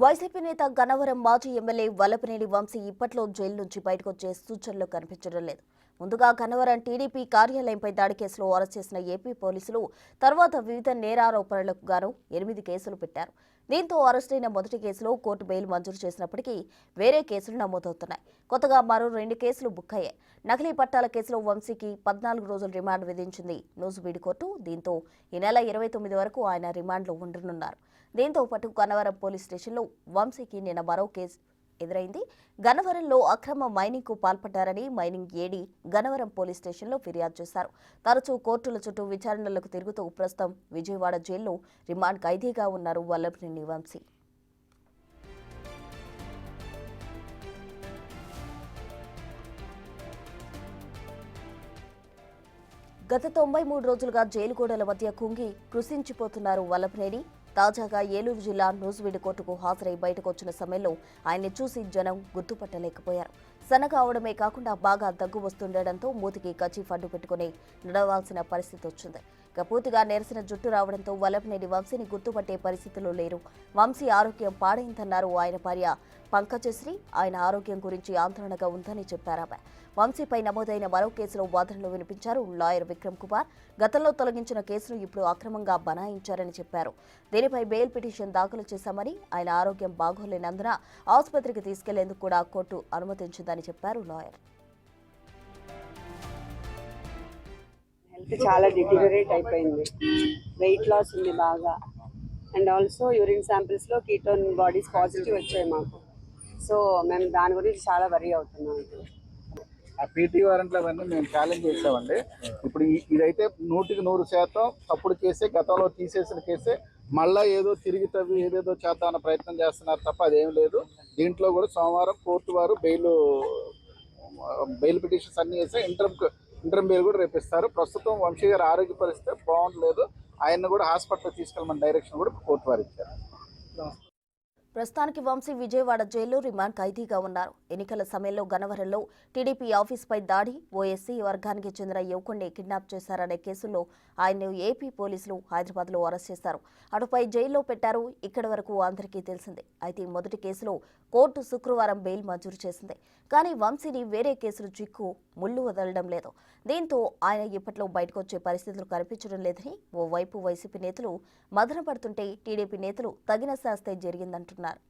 YCP నేత గన్నవరం మాజీ MLA Vallabhaneni Vamsi ఇప్పట్లో జైలు నుంచి బయటకు వచ్చే సూచనలు కనిపించడం లేదు. ముందుగా గన్నవరం టీడీపీ కార్యాలయంపై దాడి కేసులో అరెస్ట్ చేసిన ఏపీ పోలీసులు తర్వాత వివిధ నేరారోపణలకు గాను 8 కేసులు పెట్టారు. దీంతో అరెస్టైన మొదటి కేసులో కోర్టు బెయిల్ మంజూరు చేసినప్పటికీ వేరే కేసులు నమోదవుతున్నాయి. కొత్తగా మరో 2 కేసులు బుక్ అయ్యాయి. నకిలీ పట్టాల కేసులో వంశీకి 14 రోజుల రిమాండ్ విధించింది నూజివీడు కోర్టు. దీంతో ఈ నెల 29 వరకు ఆయన రిమాండ్లో ఉండనున్నారు. దీంతో పాటు గన్నవరం పోలీస్ స్టేషన్లో వంశీకి నిన్న మరో కేసు ఎదురైంది. గన్నవరంలో అక్రమ మైనింగ్ కు పాల్పడ్డారని మైనింగ్ ఏడీ గన్నవరం పోలీస్ స్టేషన్లో ఫిర్యాదు చేశారు. తరచూ కోర్టుల చుట్టూ విచారణలకు తిరుగుతూ ప్రస్తుతం విజయవాడ జైల్లో రిమాండ్ ఖైదీగా ఉన్నారు వల్లభనేని వంశీ. గత 93 రోజులుగా జైలు గోడల మధ్య కుంగి కృషించిపోతున్నారు వల్లభనేని. తాజాగా ఏలూరు జిల్లా నూజివీడు కోర్టుకు హాజరై బయటకు వచ్చిన సమయంలో ఆయన్ని చూసి జనం గుర్తుపట్టలేకపోయారు. సన్నగా అవడమే కాకుండా బాగా దగ్గు వస్తుండటంతో మూతికి కచీఫ్ అడ్డు పెట్టుకుని నడవాల్సిన పరిస్థితి వచ్చింది. ఇక పూర్తిగా నెరసిన జుట్టు రావడంతో వల్లభనేని వంశీని గుర్తుపట్టే పరిస్థితిలో లేరు. వంశీ ఆరోగ్యం పాడైందన్నారు ఆయన భార్య పంకజశ్రీ. ఆయన ఆరోగ్యం గురించి ఆందోళనగా ఉందని చెప్పారామె. వంశీపై నమోదైన మరో కేసులో వాదనలు వినిపించారు లాయర్ విక్రమ్ కుమార్. గతంలో తొలగించిన కేసును ఇప్పుడు అక్రమంగా బనాయించారని చెప్పారు. దీనిపై బెయిల్ పిటిషన్ దాఖలు చేశామని, ఆయన ఆరోగ్యం బాగోలేనందున ఆసుపత్రికి తీసుకెళ్లేందుకు కూడా కోర్టు అనుమతించిందని చెప్పారు లాయర్. హెల్త్ చాలా డిటీరియరేట్ అయిపోయింది. వెయిట్ లాస్ ఉంది బాగా. అండ్ ఆల్సో యూరిన్ శాంపిల్స్లో కీటోన్ బాడీస్ పాజిటివ్ వచ్చాయి మాకు. సో మేము దాని గురించి చాలా వరీ అవుతున్నాం. ఆ పీటీ వారెంట్లు అవన్నీ మేము ఛాలెంజ్ చేసామండి. ఇప్పుడు ఇదైతే 100% తప్పుడు కేసే, గతంలో తీసేసిన కేసే. మళ్ళీ ఏదో తిరిగి తవ్వి ఏదేదో చేద్దామన్న ప్రయత్నం చేస్తున్నారు తప్ప అదేం లేదు. దీంట్లో కూడా సోమవారం కోర్టు వారు బెయిల్ పిటిషన్స్ అన్ని వేసి ఇంటర్మ్ బెయిల్ కూడా రేపిస్తారు. ప్రస్తుతం వంశీ గారి ఆరోగ్య పరిస్థితి బాగుండలేదు. ఆయన్ని కూడా హాస్పిటల్ తీసుకెళ్ళమని డైరెక్షన్ కూడా కోర్టు వారు ఇచ్చారు. ప్రస్తుతానికి వంశీ విజయవాడ జైల్లో రిమాండ్ ఖైదీగా ఉన్నారు. ఎన్నికల సమయంలో గన్నవరంలో టీడీపీ ఆఫీసుపై దాడి, ఓఎస్సీ వర్గానికి చెందిన యువకుడిని కిడ్నాప్ చేశారనే కేసుల్లో ఆయన్ను ఏపీ పోలీసులు హైదరాబాద్లో అరెస్ట్ చేశారు. అటుపై జైల్లో పెట్టారు. ఇక్కడి వరకు అందరికీ తెలిసిందే. అయితే మొదటి కేసులో కోర్టు శుక్రవారం బెయిల్ మంజూరు చేసింది. కానీ వంశీని వేరే కేసులు చిక్కు ముళ్ళు వదలడం లేదు. దీంతో ఆయన ఇప్పట్లో బయటకు వచ్చే పరిస్థితులు కనిపించడం లేదని ఓవైపు వైసీపీ నేతలు మదన పడుతుంటే టీడీపీ నేతలు తగిన శాస్తే జరిగిందంటున్నారు.